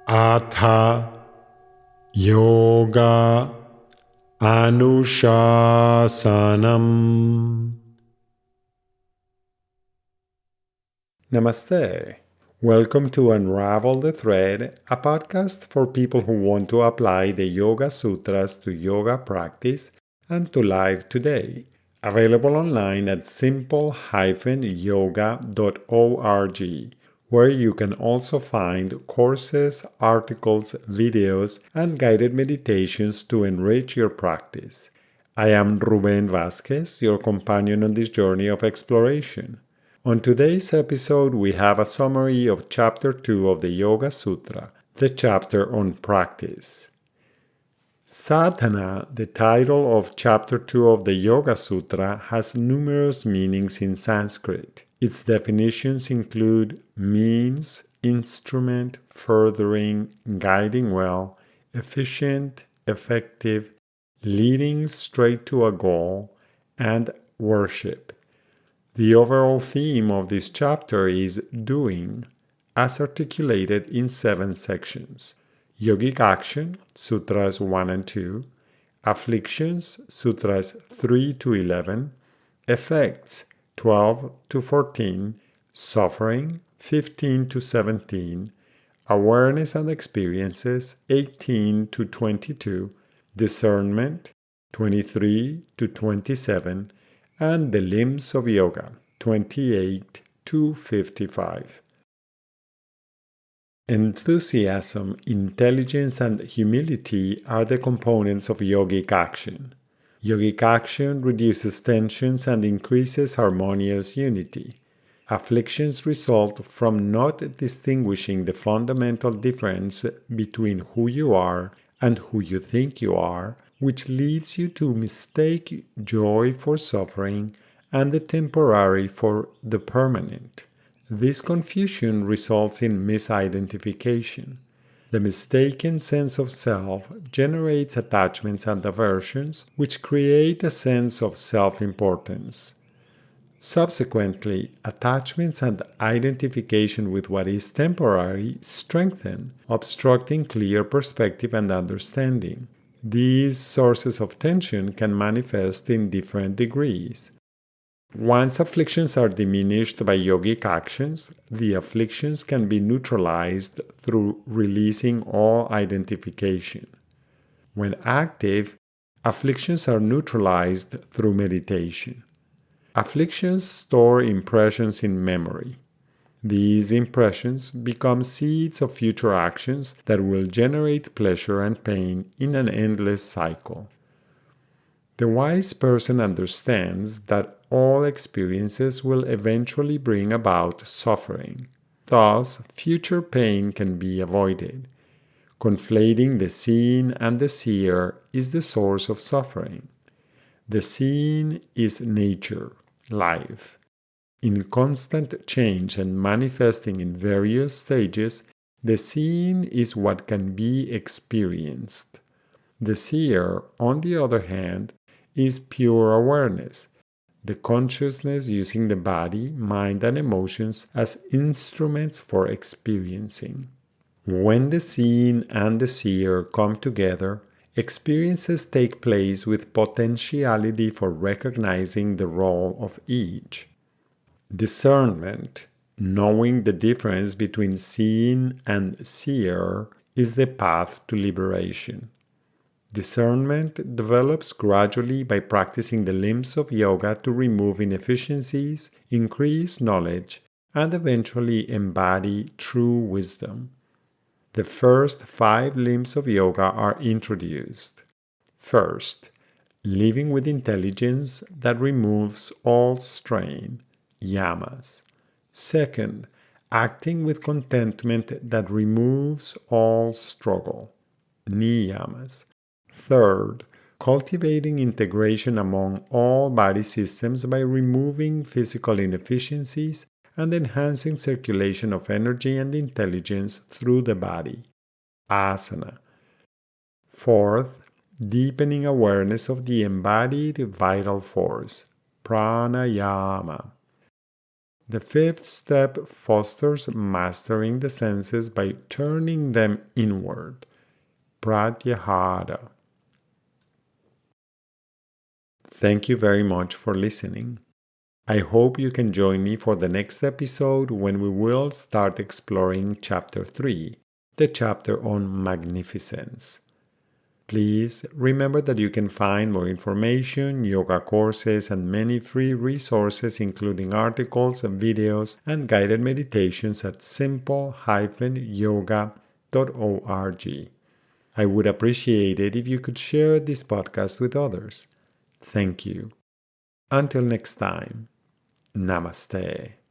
Atha Yoga Anushasanam. Namaste. Welcome to Unravel the Thread, a podcast for people who want to apply the Yoga Sutras to yoga practice and to life today. Available online at simple-yoga.org, where you can also find courses, articles, videos, and guided meditations to enrich your practice. I am Ruben Vasquez, your companion on this journey of exploration. On today's episode, we have a summary of Chapter 2 of the Yoga Sutra, the chapter on practice. Sadhana, the title of Chapter 2 of the Yoga Sutra, has numerous meanings in Sanskrit. Its definitions include means, instrument, furthering, guiding well, efficient, effective, leading straight to a goal, and worship. The overall theme of this chapter is doing, as articulated in 7 sections. Yogic Action, Sutras 1 and 2, Afflictions, Sutras 3 to 11, Effects, 12 to 14, Suffering, 15 to 17, Awareness and Experiences, 18 to 22, Discernment, 23 to 27, and The Limbs of Yoga, 28 to 55. Enthusiasm, intelligence, and humility are the components of yogic action. Yogic action reduces tensions and increases harmonious unity. Afflictions result from not distinguishing the fundamental difference between who you are and who you think you are, which leads you to mistake joy for suffering and the temporary for the permanent. This confusion results in misidentification. The mistaken sense of self generates attachments and aversions, which create a sense of self-importance. Subsequently, attachments and identification with what is temporary strengthen, obstructing clear perspective and understanding. These sources of tension can manifest in different degrees. Once afflictions are diminished by yogic actions, the afflictions can be neutralized through releasing all identification. When active, afflictions are neutralized through meditation. Afflictions store impressions in memory. These impressions become seeds of future actions that will generate pleasure and pain in an endless cycle. The wise person understands that all experiences will eventually bring about suffering. Thus, future pain can be avoided. Conflating the seen and the seer is the source of suffering. The seen is nature, life. In constant change and manifesting in various stages, the seen is what can be experienced. The seer, on the other hand, is pure awareness, the consciousness using the body, mind, and emotions as instruments for experiencing. When the seen and the seer come together, experiences take place with potentiality for recognizing the role of each. Discernment, knowing the difference between seen and seer, is the path to liberation. Discernment develops gradually by practicing the limbs of yoga to remove inefficiencies, increase knowledge, and eventually embody true wisdom. The first 5 limbs of yoga are introduced. First, living with intelligence that removes all strain, yamas. Second, acting with contentment that removes all struggle, niyamas. Third, cultivating integration among all body systems by removing physical inefficiencies and enhancing circulation of energy and intelligence through the body, asana. Fourth, deepening awareness of the embodied vital force, pranayama. The fifth step fosters mastering the senses by turning them inward. Pratyahara. Thank you very much for listening. I hope you can join me for the next episode when we will start exploring Chapter 3, the chapter on magnificence. Please remember that you can find more information, yoga courses, and many free resources, including articles, videos, and guided meditations at simple-yoga.org. I would appreciate it if you could share this podcast with others. Thank you. Until next time, Namaste.